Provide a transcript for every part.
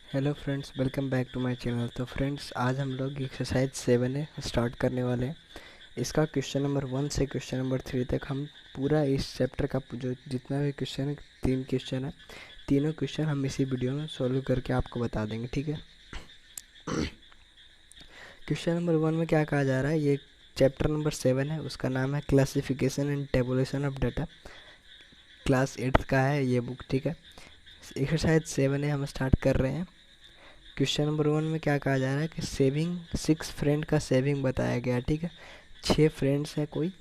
Hello friends, welcome back to my channel. तो friends, आज हम लोग एक्सरसाइज 7 है स्टार्ट करने वाले हैं। इसका क्वेश्चन नंबर 1 से क्वेश्चन नंबर 3 तक हम पूरा इस चैप्टर का जो जितना भी क्वेश्चन है, 3 क्वेश्चन है, तीनों क्वेश्चन हम इसी वीडियो में सॉल्व करके आपको बता देंगे। ठीक है। क्वेश्चन नंबर 1 में क्या कहा जा रहा है, ये चैप्टर नंबर 7 है, उसका नाम है classification and tabulation of data. Class 8 का है ये बुक। ठीक है। एक्सरसाइज 7 है, हम स्टार्ट कर रहे हैं। क्वेश्चन नंबर 1 में क्या कहा जा रहा है कि सेविंग 6 फ्रेंड का सेविंग बताया गया। ठीक है। 6 फ्रेंड्स है, कोई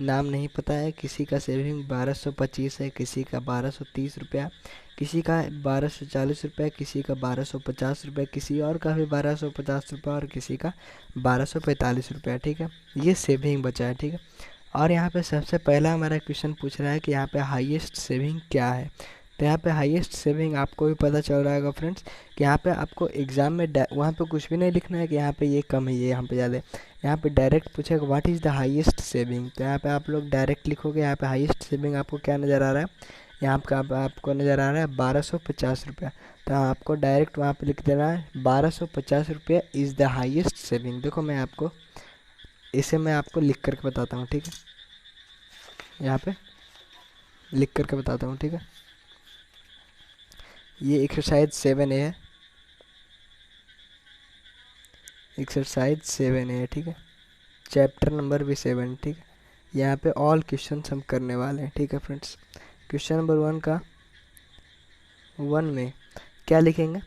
नाम नहीं पता है। किसी का सेविंग 1225 है, किसी का 1230 रुपया, किसी का 1240 रुपया, किसी का 1250 रुपया, किसी और का भी 1250 रुपया और किसी का 1245 रुपया। ठीक है। ये सेविंग बचा है। ठीक है। और यहाँ पे सबसे पहला हमारा क्वेश्चन पूछ रहा है कि यहाँ पे हाईएस्ट सेविंग क्या है। तो यहाँ पे हाईएस्ट सेविंग आपको भी पता चल रहा होगा फ्रेंड्स कि यहाँ पे आपको एग्ज़ाम में वहाँ पे कुछ भी नहीं लिखना है कि यहाँ पे ये कम है, ये यहाँ पे ज़्यादा है। यहाँ पे डायरेक्ट पूछेगा what is the highest saving. तो यहाँ पे आप लोग डायरेक्ट लिखोगे। यहाँ पे हाईएस्ट सेविंग आपको क्या नज़र आ रहा है, यहाँ पे आपको नज़र आ रहा है 1250 रुपया। तो आपको डायरेक्ट वहाँ पे लिख देना है 1250 रुपया इज़ द हाईएस्ट सेविंग। देखो इसे मैं आपको लिख करके बताता हूँ। ठीक है। यहाँ पे लिख करके बताता हूँ। ठीक है। ये एक्सरसाइज 7 है, एक्सरसाइज 7 है। ठीक है। चैप्टर नंबर भी 7। ठीक है। यहाँ पे ऑल क्वेश्चन हम करने वाले हैं। ठीक है फ्रेंड्स। क्वेश्चन नंबर 1 का 1 में क्या लिखेंगे,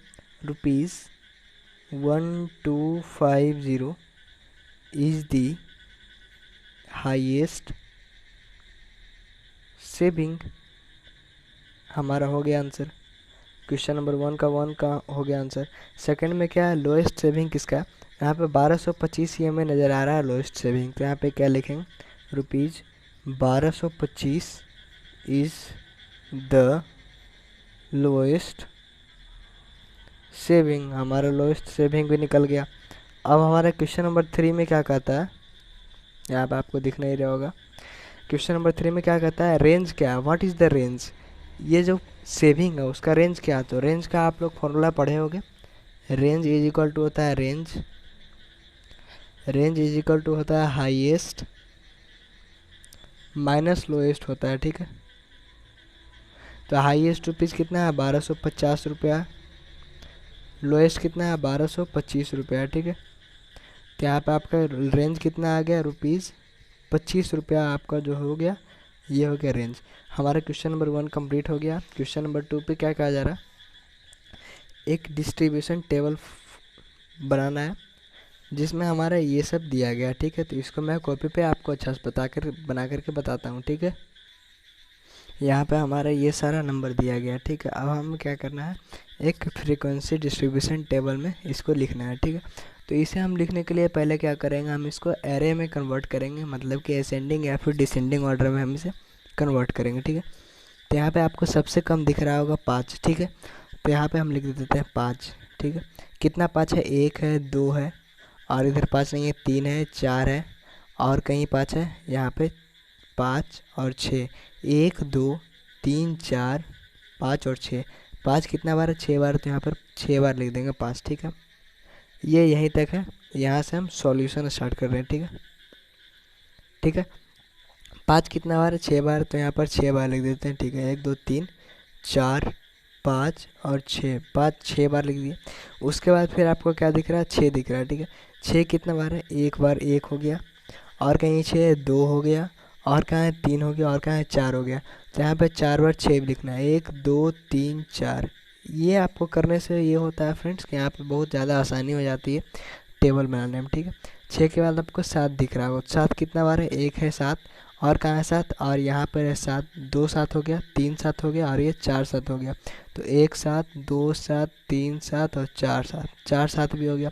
₹1250 इज़ दी हाईएस्ट सेविंग। हमारा हो गया आंसर। क्वेश्चन नंबर 1 का हो गया आंसर। सेकंड में क्या है, लोएस्ट सेविंग किसका है। यहाँ पे 1225 ये हमें नज़र आ रहा है लोएस्ट सेविंग। तो यहाँ पे क्या लिखेंगे, ₹1225 इज़ द लोएस्ट सेविंग। हमारा लोएस्ट सेविंग भी निकल गया। अब हमारा क्वेश्चन नंबर 3 में क्या कहता है, यहाँ पे आपको दिख नहीं रहा होगा। क्वेश्चन नंबर 3 में क्या कहता है, रेंज क्या है, व्हाट इज़ द रेंज। ये जो सेविंग है उसका रेंज क्या है। तो रेंज का आप लोग फॉर्मूला पढ़े होगे। रेंज इज इक्वल टू होता है रेंज इज इक्वल टू होता है हाईएस्ट माइनस लोएस्ट होता है। ठीक है। तो हाईएस्ट रुपीज़ कितना है, 1250 रुपया। लोएस्ट कितना है, 1225 रुपया। ठीक है। तो यहाँ पे आपका रेंज कितना आ गया, ₹25 आपका जो हो गया, ये हो गया रेंज। हमारा क्वेश्चन नंबर 1 कंप्लीट हो गया। क्वेश्चन नंबर 2 पे क्या कहा जा रहा है, एक डिस्ट्रीब्यूशन टेबल बनाना है जिसमें हमारा ये सब दिया गया। ठीक है। तो इसको मैं कॉपी पे आपको अच्छा से बना करके बताता हूँ। ठीक है। यहाँ पे हमारा ये सारा नंबर दिया गया। ठीक है। अब हम क्या करना है, एक फ्रीक्वेंसी डिस्ट्रीब्यूशन टेबल में इसको लिखना है। ठीक है। तो इसे हम लिखने के लिए पहले क्या करेंगे, हम इसको एरे में कन्वर्ट करेंगे, मतलब कि असेंडिंग या फिर डिसेंडिंग ऑर्डर में हम इसे कन्वर्ट करेंगे। ठीक है। तो यहाँ पे आपको सबसे कम दिख रहा होगा 5। ठीक है। तो यहाँ पे हम लिख देते हैं 5। ठीक है। कितना 5 है, 1 है, 2 है, और इधर 5 नहीं है, 3 है, 4 है, और कहीं 5 है, यहाँ पे 5 और 6, 1 2 3 4 5 और 6। 5 कितना बार है, 6 बार। तो यहाँ पर 6 बार लिख देंगे 5। ठीक है। ये यहीं तक है। यहाँ से हम सॉल्यूशन स्टार्ट कर रहे हैं। ठीक है। ठीक है। 5 कितना बार है, 6 बार। तो यहाँ पर 6 बार लिख देते हैं। ठीक है। 1 2 3 4 5 और 6, 5 6 बार लिख दिए। उसके बाद फिर आपको क्या दिख रहा है, 6 दिख रहा है। ठीक है। 6 कितना बार है, एक बार 1 हो गया, और कहीं 6 2 हो गया, और कहाँ है 3 हो गया, और कहाँ है 4 हो गया। तो यहाँ पे 4 बार 6 भी लिखना है, 1 2 3 4। ये आपको करने से ये होता है फ्रेंड्स कि यहाँ पे बहुत ज़्यादा आसानी हो जाती है टेबल बनाने में। ठीक है। 6 के बाद आपको 7 दिख रहा होगा। 7 कितना बार है, 1 है, 7, और कहाँ है 7, और यहाँ पर है 7, 2 7 हो गया, 3 7 हो गया, और ये 4 7 हो गया। तो 1 7 2 7 3 7 और 4 7, 4 7 भी हो गया।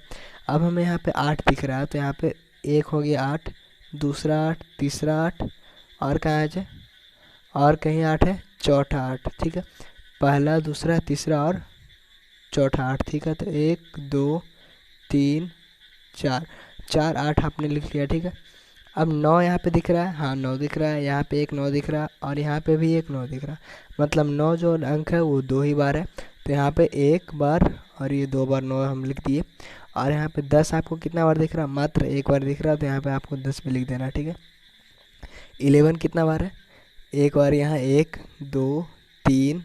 अब हमें यहाँ पे 8 दिख रहा है। तो यहाँ पे एक हो गया 8, दूसरा 8, तीसरा 8, और कहाँ है, और कहीं 8 है, चौथा 8। ठीक है। पहला, दूसरा, तीसरा और चौथा 8। ठीक है। तो 1 2 3 4, 4 8 आपने लिख लिया। ठीक है। अब 9 यहाँ पे दिख रहा है, हाँ 9 दिख रहा है। यहाँ पे एक 9 दिख रहा है, और यहाँ पे भी एक 9 दिख रहा है। मतलब 9 जो अंक है वो 2 ही बार है। तो यहाँ पे एक बार और ये 2 बार 9 हम लिख दिए। और यहाँ पे 10 आपको कितना बार दिख रहा है, मात्र एक बार दिख रहा है, तो यहाँ पे आपको 10 भी लिख देना, ठीक है। 11 कितना बार है, एक बार यहाँ 1 2 3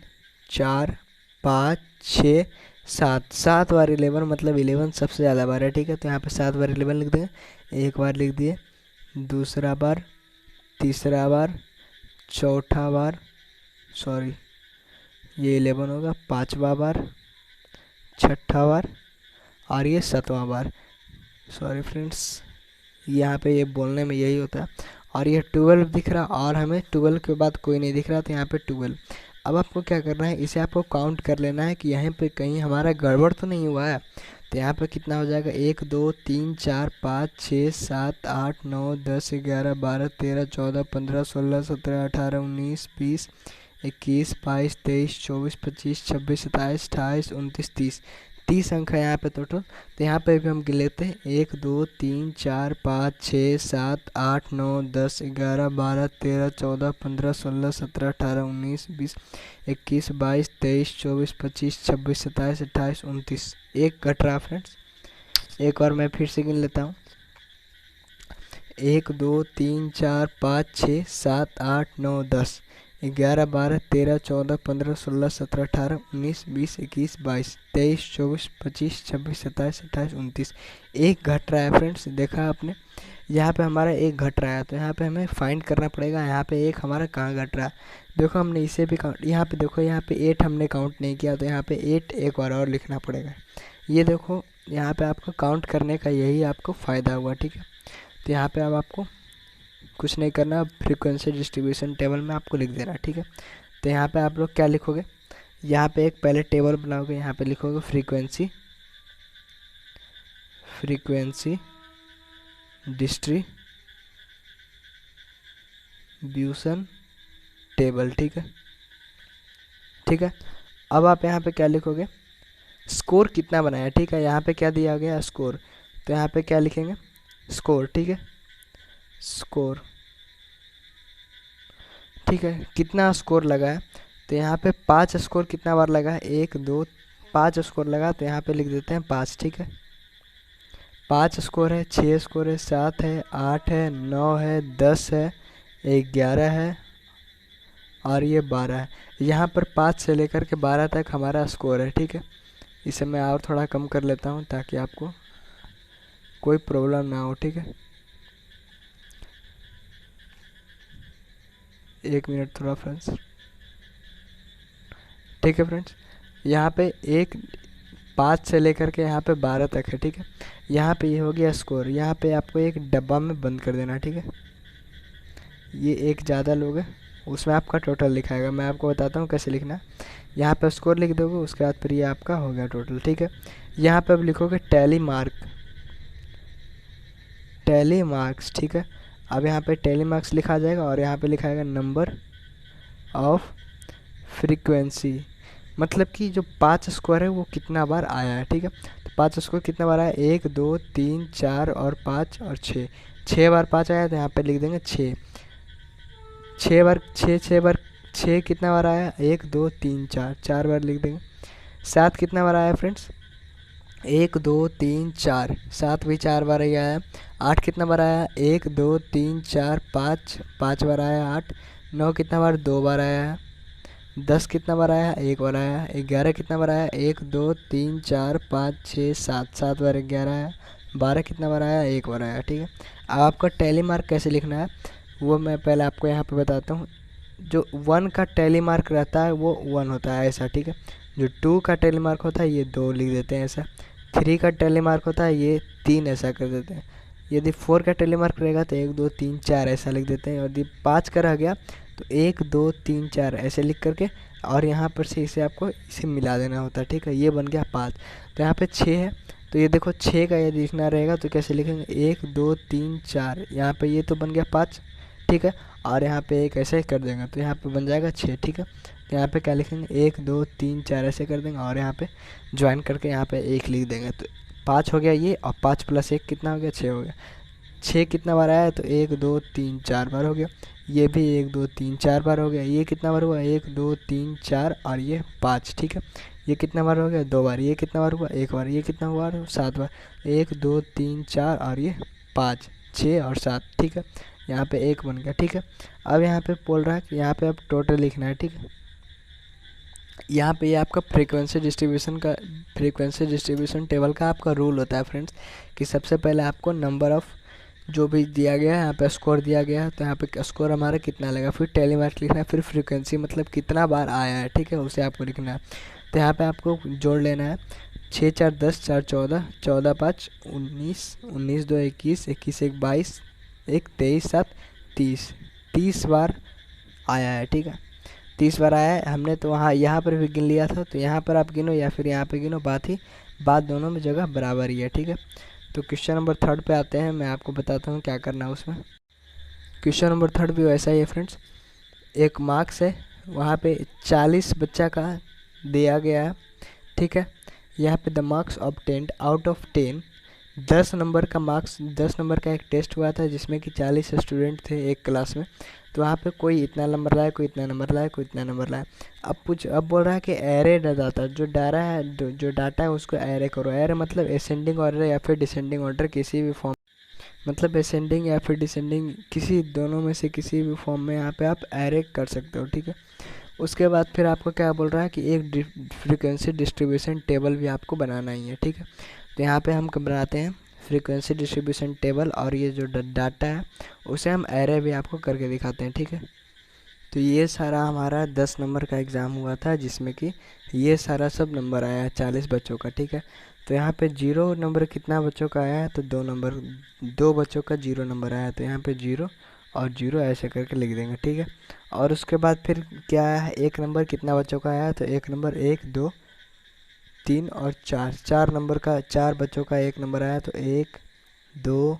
4 5 6 7, 7 बार 11, मतलब 11 सबसे ज़्यादा बार है, ठीक है। तो यहाँ पे 7 बार 11 लिख देंगे, एक बार लिख दिए, दूसरा बार, तीसरा बार, चौथा बार, सॉरी ये 11 होगा, पाँचवा बार, छठा बार और ये 7वां बार। सॉरी फ्रेंड्स, यहाँ पे ये बोलने में यही होता है। और ये 12 दिख रहा, और हमें 12 के बाद कोई नहीं दिख रहा, तो यहाँ पे 12। अब आपको क्या करना है, इसे आपको काउंट कर लेना है कि यहाँ पे कहीं हमारा गड़बड़ तो नहीं हुआ है। तो यहाँ पे कितना हो जाएगा, 1 2 3 4 5 6 7 8 9 10 11 12 13 14 15 16 17 18 19 20 21 22 23 24 25 26 27 28 29 30, 30 अंक है यहाँ पे टोटल। तो यहाँ पे भी हम गिन लेते हैं, 1 2 3 4 5 6 7 8 9 10 11 12 13 14 15 16 17 18 19 20 21 22 23 24 25 26 27 28 29, एक घट रहा फ्रेंड्स। एक और मैं फिर से गिन लेता हूँ, 1 2 3 4 5 6 7 8 9 10 11 12 13 14 15 16 17 18 19 20 21 22 23 24 25 26 27 28 29, एक घट रहा है फ्रेंड्स। देखा आपने, यहाँ पे हमारा एक घट रहा है, तो यहाँ पे हमें फाइंड करना पड़ेगा यहाँ पे एक हमारा कहाँ घट रहा है। देखो हमने इसे भी काउंट, यहाँ पे देखो यहाँ पे 8 हमने काउंट नहीं किया, तो यहाँ पे 8 एक बार और लिखना पड़ेगा। ये देखो यहाँ पे आपको काउंट करने का यही आपको फ़ायदा हुआ, ठीक है। तो यहाँ पे अब आपको कुछ नहीं करना, फ्रीक्वेंसी डिस्ट्रीब्यूशन टेबल में आपको लिख देना, ठीक है। तो यहाँ पे आप लोग क्या लिखोगे, यहाँ पे एक पहले टेबल बनाओगे, यहाँ पे लिखोगे फ्रीक्वेंसी डिस्ट्रीब्यूशन टेबल, ठीक है, ठीक है। अब आप यहाँ पे क्या लिखोगे, स्कोर कितना बनाया, ठीक है। यहाँ पे क्या दिया गया, स्कोर, तो यहाँ पे क्या लिखेंगे, स्कोर, ठीक है, स्कोर, ठीक है। कितना स्कोर लगा है, तो यहाँ पे 5 स्कोर कितना बार लगा है, 1 2 5 स्कोर लगा, तो यहाँ पे लिख देते हैं 5, ठीक है। 5 स्कोर है, 6 स्कोर है, 7 है, 8 है, 9 है, 10 है, 11 है और ये 12 है। यहाँ पर 5 से लेकर के 12 तक हमारा स्कोर है, ठीक है। इसे मैं और थोड़ा कम कर लेता हूँ ताकि आपको कोई प्रॉब्लम ना हो, ठीक है। 1 मिनट थोड़ा फ्रेंड्स, ठीक है फ्रेंड्स। यहाँ पे 5 से लेकर के यहाँ पे 12 तक है, ठीक है। यहाँ पे ये हो गया स्कोर, यहाँ पे आपको एक डब्बा में बंद कर देना, ठीक है। ये एक ज़्यादा लोग हैं, उसमें आपका टोटल लिखाएगा, मैं आपको बताता हूँ कैसे लिखना है। यहाँ पे स्कोर लिख दोगे, उसके बाद फिर ये आपका हो गया टोटल, ठीक है। यहाँ पे अब लिखोगे टैली मार्क्स, ठीक है। अब यहाँ पे टैली मार्क्स लिखा जाएगा और यहाँ पे लिखाएगा नंबर ऑफ फ्रीक्वेंसी, मतलब कि जो 5 स्कोर है वो कितना बार आया है, ठीक है। तो 5 स्कोर कितना बार आया, 1 2 3 4 और 5 और 6, 6 बार 5 आया, तो यहाँ पे लिख देंगे 6, 6 बार 6 कितना बार आया, 1 2 3 4, 4 बार लिख देंगे। 7 कितना बार आया फ्रेंड्स, 1 2 3 4, 7 भी 4 बार ही आया। 8 कितना बार आया, 1 2 3 4 5, 5 बार आया 8। 9 कितना बार, 2 बार आया है। 10 कितना बार आया, 1 बार आया। 11 कितना बार आया, 1 2 3 4 5 6 7, 7 बार 11 आया। 12 कितना बार आया, 1 बार आया, ठीक है। अब आपका टैली मार्क कैसे लिखना है वो मैं पहले आपको यहाँ पे बताता हूँ। जो 1 का टैली मार्क रहता है वो 1 होता है ऐसा, ठीक है। जो 2 का टैली मार्क होता है ये 2 लिख देते हैं ऐसा। 3 का टैली मार्क होता है ये 3 ऐसा कर देते हैं। यदि 4 का टैली मार्क रहेगा तो 1 2 3 4 ऐसा लिख देते हैं। यदि 5 का रह गया तो 1 2 3 4 ऐसे लिख करके और यहाँ पर से इसे आपको इसे मिला देना होता है, ठीक है। ये बन गया 5। तो यहाँ पे 6 है, तो ये देखो 6 का यदि लिखना रहेगा तो कैसे लिखेंगे, 1 2 3 4, यहाँ पे ये तो बन गया 5, ठीक है। और यहाँ पे एक ऐसे कर देंगे तो यहाँ पे बन जाएगा 6, ठीक है। तो यहाँ पे क्या लिखेंगे, 1 2 3 4 ऐसे कर देंगे और यहाँ पे ज्वाइन करके यहाँ पे 1 लिख देंगे। तो 5 हो गया ये, और 5 + 1 कितना हो गया, 6 हो गया। 6 कितना बार आया, तो 1 2 3 4 बार हो गया। ये भी 1 2 3 4 बार हो गया। ये कितना बार हुआ, 1 2 3 4 और ये 5, ठीक है। ये कितना बार हो गया, 2 बार। ये कितना बार हुआ, 1 बार। ये कितना बार, 7 बार। 1 2 3 4 और ये 5 6 और 7, ठीक है। यहाँ पे 1 बन गया, ठीक है। अब यहाँ पे बोल रहा है कि यहाँ पे अब टोटल लिखना है, ठीक है। यहाँ पे ये आपका फ्रीक्वेंसी डिस्ट्रीब्यूशन टेबल का आपका रूल होता है फ्रेंड्स, कि सबसे पहले आपको नंबर ऑफ़ जो भी दिया गया है, यहाँ पे स्कोर दिया गया है, तो यहाँ पे स्कोर हमारा कितना लगेगा, फिर टेली मार्क्स लिखना है, फिर फ्रीक्वेंसी मतलब कितना बार आया है, ठीक है, उसे आपको लिखना है। तो यहाँ पे आपको जोड़ लेना है 6 4 10 4 14 14 5 19 19 2 21 21 1 22 1 23 7 30 30 बार आया है, ठीक है। 30 बार आया है हमने, तो वहाँ यहाँ पर भी गिन लिया था, तो यहाँ पर आप गिनो या फिर यहाँ पे गिनो, बात दोनों में जगह बराबर ही है, ठीक है। तो क्वेश्चन नंबर 3 पे आते हैं, मैं आपको बताता हूँ क्या करना है उसमें। क्वेश्चन नंबर 3 भी वैसा ही है फ्रेंड्स। एक मार्क्स है, वहाँ पे 40 बच्चा का दिया गया है, ठीक है। यहाँ पे the marks obtained out of 10, 10 number का मार्क्स, 10 नंबर का एक टेस्ट हुआ था जिसमें कि 40 स्टूडेंट थे एक क्लास में। तो वहाँ पे कोई इतना नंबर लाया, कोई इतना नंबर लाया, कोई इतना नंबर लाया। अब बोल रहा है कि एरे डाटा, जो डाटा है उसको एरे करो। एरे मतलब असेंडिंग ऑर्डर या फिर डिसेंडिंग ऑर्डर, किसी भी फॉर्म, मतलब असेंडिंग या फिर डिसेंडिंग, किसी दोनों में से किसी भी फॉर्म में यहाँ पे आप एरे कर सकते हो, ठीक है। उसके बाद फिर आपको क्या बोल रहा है कि एक फ्रीक्वेंसी डिस्ट्रीब्यूशन टेबल भी आपको बनाना ही है, ठीक है। तो यहाँ पे हम बनाते हैं फ्रीक्वेंसी डिस्ट्रीब्यूशन टेबल, और ये जो डाटा है उसे हम एरे भी आपको करके दिखाते हैं, ठीक है। तो ये सारा हमारा 10 नंबर का एग्ज़ाम हुआ था, जिसमें कि ये सारा सब नंबर आया है 40 बच्चों का, ठीक है। तो यहाँ पे 0 नंबर कितना बच्चों का आया है, तो 2 बच्चों का 0 नंबर आया है, तो यहाँ पे 0 और 0 ऐसे करके लिख देंगे, ठीक है। और उसके बाद फिर क्या आया है, 1 नंबर कितना बच्चों का आया है, तो 1 नंबर 1 2 3 और 4 नंबर का, 4 बच्चों का 1 नंबर आया, तो 1 2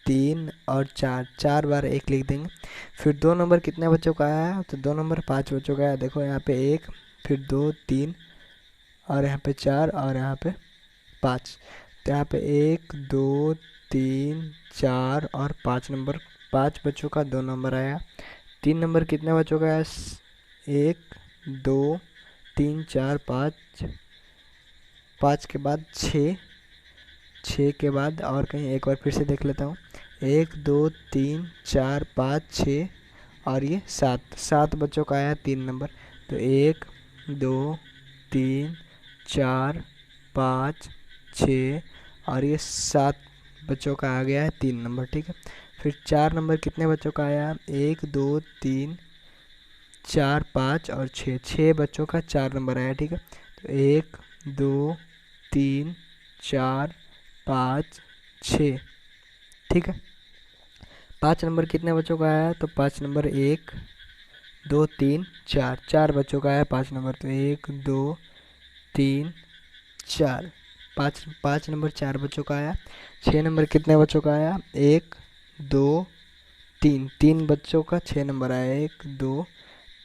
3 और 4 बार 1 लिख देंगे। फिर 2 नंबर कितने बच्चों का आया है, तो 2 नंबर 5 बच्चों का आया, देखो यहाँ पे 1 फिर 2 3 और यहाँ पे 4 और यहाँ पे 5। तो यहाँ पे 1 2 3 4 और 5 नंबर, 5 बच्चों का 2 नंबर आया। 3 नंबर कितने बच्चों का आया, 1 2 3 4 5, 5 के बाद 6 के बाद और कहीं एक बार फिर से देख लेता हूँ, 1 2 3 4 5 6 और ये 7 बच्चों का आया 3 नंबर। तो 1 2 3 4 5 6 और ये 7 बच्चों का आ गया है 3 नंबर, ठीक है। फिर 4 नंबर कितने बच्चों का आया, 1 2 3 4 5 और 6 बच्चों का 4 नंबर आया, ठीक है। तो 1 2 3 4 5 6, ठीक है। 5 नंबर कितने बच्चों का आया, तो 5 नंबर 1 2 3 4 बच्चों का आया 5 नंबर, तो 1 2 3 4, 5 नंबर 4 बच्चों का आया। 6 नंबर कितने बच्चों का आया, 1 2 3 बच्चों का 6 नंबर आया, 1 2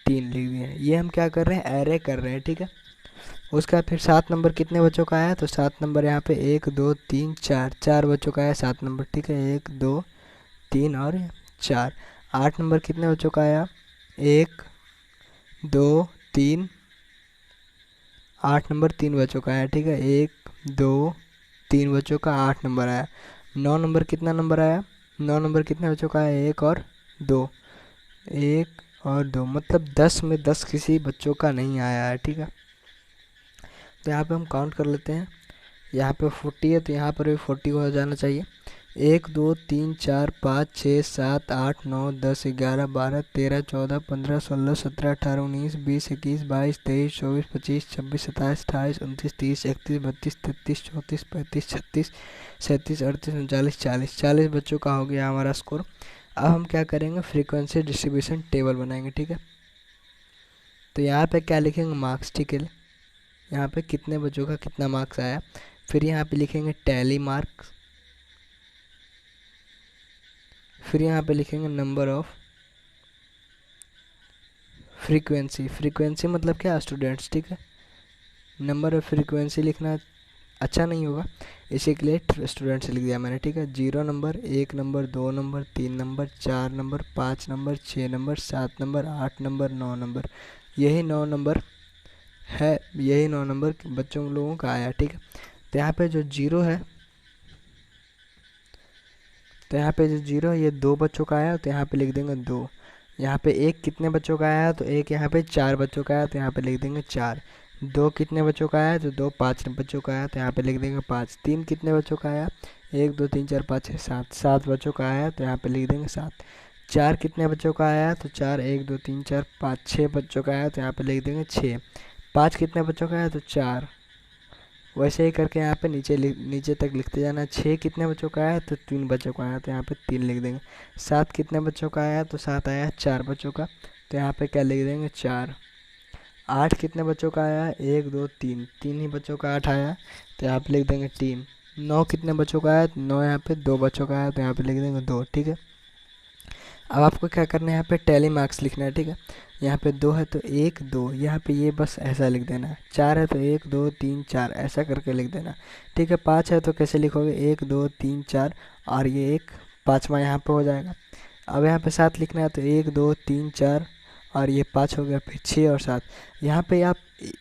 3 लिख दिए। ये हम क्या कर रहे हैं, एरे कर रहे हैं, ठीक है। उसका फिर 7 नंबर कितने बच्चों का आया, तो 7 नंबर यहाँ पे 1 2 3 4 बच्चों का आया 7 नंबर, ठीक है। 1 2 3 और 4। 8 नंबर कितने बच्चों का आया, 1 2 3, 8 नंबर 3 बच्चों का आया, ठीक है। 1 2 3 बच्चों का 8 नंबर आया। 9 नंबर कितना नंबर आया, 9 नंबर कितने बच्चों का आया, 1 और 2, 1 और 2, मतलब 10 में 10 किसी बच्चों का नहीं आया है, ठीक है। तो यहाँ पे हम काउंट कर लेते हैं, यहाँ पे 40 है तो यहाँ पर भी 40 हो जाना चाहिए। 1 2 3 4 5 6 7 8 9 10 11 12 13 14 15 16 17 18 19 20 21 22 23 24 25 26 27 28 29 30 31 32 33 34 35 36 37 38 39 40, 40 बच्चों का हो गया हमारा स्कोर। अब हम क्या करेंगे, फ्रीक्वेंसी डिस्ट्रीब्यूशन टेबल बनाएंगे, ठीक है। तो यहाँ पे क्या लिखेंगे, मार्क्स, ठीक है। यहाँ पे कितने बच्चों का कितना मार्क्स आया, फिर यहाँ पे लिखेंगे टैली मार्क्स, फिर यहाँ पे लिखेंगे नंबर ऑफ फ्रीक्वेंसी मतलब क्या, स्टूडेंट्स, ठीक है। नंबर ऑफ फ्रीक्वेंसी लिखना अच्छा नहीं होगा, इसी के लिए स्टूडेंट्स लिख दिया मैंने, ठीक है। 0 number, 1 number, 2 number, 3 number, 4 number, 5 number, 6 number, 7 number, 8 number, 9 number, यही 9 नंबर है, यही 9 नंबर बच्चों लोगों का आया, ठीक है। तो यहाँ पे जो जीरो है, तो यहाँ पे जो जीरो है ये 2 बच्चों का आया, तो यहाँ पे लिख देंगे 2। यहाँ पे एक कितने बच्चों का आया, तो एक यहाँ पे 4 बच्चों का आया, तो यहाँ पे लिख देंगे 4। 2 कितने बच्चों का आया, तो 2 5 बच्चों का आया, तो यहाँ पे लिख देंगे 5। 3 कितने बच्चों का आया, 1 2 3 4 5 6 7, 7 बच्चों का आया, तो यहाँ पे लिख देंगे 7। 4 कितने बच्चों का आया, तो 4 1 2 3 4 5 6 बच्चों का आया, तो यहाँ पे लिख देंगे 6। 5 कितने बच्चों का आया, तो 4। वैसे ही करके यहाँ पे नीचे तक लिखते जाना। 6 कितने बच्चों का आया, तो 3 बच्चों का आया, तो यहाँ पे 3 लिख देंगे। 7 कितने बच्चों का आया, तो 7 आया 4 बच्चों का, तो यहाँ पे क्या लिख देंगे 4। 8 कितने बच्चों का आया, 1 2 3, 3 ही बच्चों का 8 आया, तो यहाँ पे लिख देंगे 3। 9 कितने बच्चों का आया, 9 यहाँ पे 2 बच्चों का आया, तो यहाँ पे लिख देंगे 2, ठीक है। अब आपको क्या करना है, यहाँ पे टैली मार्क्स लिखना है, ठीक है। यहाँ पे 2 है तो 1 2, यहाँ पे ये बस ऐसा लिख देना है। 4 है तो 1 2 3 4 ऐसा करके लिख देना, ठीक है। 5 है तो कैसे लिखोगे, 1 2 3 4 और ये एक 5वां यहाँ पे हो जाएगा। अब यहाँ पे 7 लिखना है, तो 1 2 3 4 और ये 5 हो गया, फिर 6 और 7। यहाँ पे आप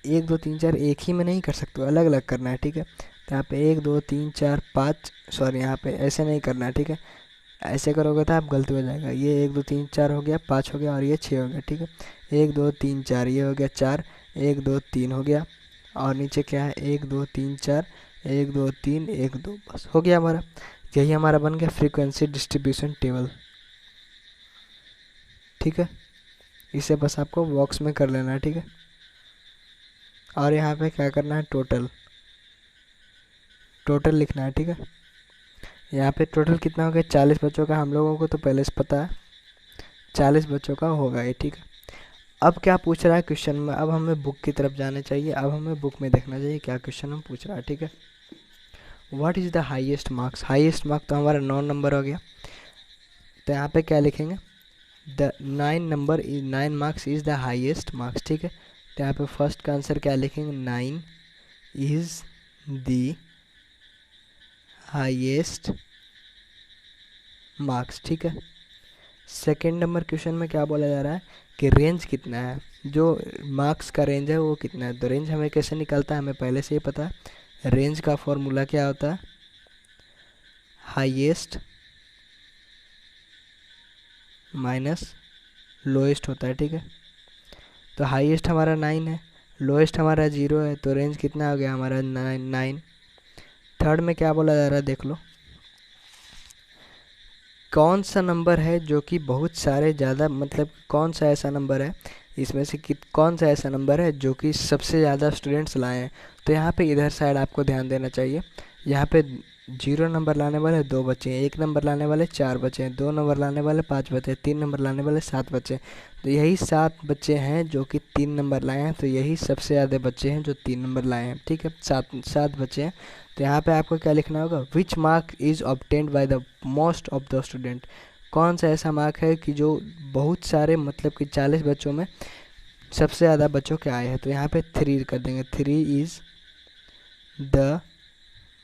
1 2 3 4 एक ही में नहीं कर सकते हो, अलग अलग करना है, ठीक है। तो यहाँ पे 1 2 3 4 5, सॉरी यहाँ पे ऐसे नहीं करना है, ठीक है। ऐसे करोगे तो आप गलती हो जाएगा। ये 1 2 3 4 हो गया, 5 हो गया और ये 6 हो गया, ठीक है। 1 2 3 4 ये हो गया 4, 1 2 3 हो गया और नीचे क्या है 1 2 3 4, 1 2 3 1 2, बस हो गया हमारा। यही हमारा बन गया फ्रीक्वेंसी डिस्ट्रीब्यूशन टेबल, ठीक है। इसे बस आपको बॉक्स में कर लेना है, ठीक है। और यहाँ पे क्या करना है, टोटल लिखना है, ठीक है। यहाँ पे टोटल कितना हो गया, 40 बच्चों का। हम लोगों को तो पहले से पता है 40 बच्चों का होगा ये, ठीक है। अब क्या पूछ रहा है क्वेश्चन में, अब हमें बुक की तरफ जाना चाहिए। अब हमें बुक में देखना चाहिए क्या क्वेश्चन हम पूछ रहा है, ठीक है। What is the highest marks, highest marks तो हमारा 9 नंबर हो गया। तो यहाँ पे क्या लिखेंगे, the 9 marks is the highest marks, ठीक है। तो यहाँ पे फर्स्ट का आंसर क्या लिखेंगे, 9 इज़ द हाईएस्ट मार्क्स, ठीक है। सेकेंड नंबर क्वेश्चन में क्या बोला जा रहा है कि रेंज कितना है, जो मार्क्स का रेंज है वो कितना है। तो रेंज हमें कैसे निकलता है, हमें पहले से ही पता है। रेंज का फॉर्मूला क्या होता है, हाईएस्ट माइनस लोएस्ट होता है, ठीक है। तो हाईएस्ट हमारा 9 है, लोएस्ट हमारा 0 है, तो रेंज कितना हो गया हमारा 9। थर्ड में क्या बोला जा रहा है, देख लो। कौन सा नंबर है जो कि बहुत सारे ज़्यादा, मतलब कौन सा ऐसा नंबर है इसमें से कि कौन सा ऐसा नंबर है जो कि सबसे ज़्यादा स्टूडेंट्स लाए हैं। तो यहाँ पे इधर साइड आपको ध्यान देना चाहिए। यहाँ पे 0 नंबर लाने वाले 2 बच्चे हैं, 1 नंबर लाने वाले 4 बच्चे हैं, 2 नंबर लाने वाले 5 बच्चे हैं, 3 नंबर लाने वाले 7 बच्चे हैं। तो यही 7 बच्चे हैं जो कि 3 नंबर लाए हैं, तो यही सबसे ज़्यादा बच्चे हैं जो 3 नंबर लाए हैं, ठीक है। 7 बच्चे हैं। तो यहाँ पे आपको क्या लिखना होगा, which mark is obtained by the most of the student. कौन सा ऐसा मार्क है कि जो बहुत सारे, मतलब कि 40 बच्चों में सबसे ज़्यादा बच्चों के आए हैं। तो यहाँ पे 3 कर देंगे, 3 is the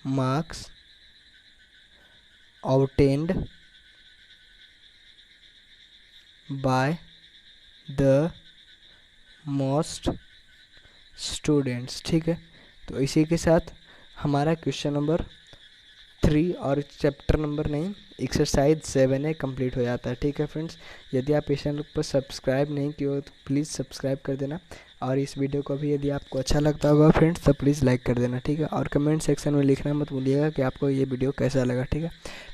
marks obtained by the most students, ठीक है। तो इसी के साथ हमारा क्वेश्चन नंबर 3 और chapter number 9 exercise 7A complete हो जाता है, ठीक है फ्रेंड्स। यदि आप इस चैनल पर सब्सक्राइब नहीं किए हो तो प्लीज़ सब्सक्राइब कर देना, और इस वीडियो को भी यदि आपको अच्छा लगता होगा फ्रेंड्स तो प्लीज़ लाइक कर देना, ठीक है। और कमेंट सेक्शन में लिखना मत भूलिएगा कि आपको ये वीडियो कैसा लगा, ठीक है।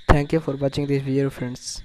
Thank you for watching this video friends.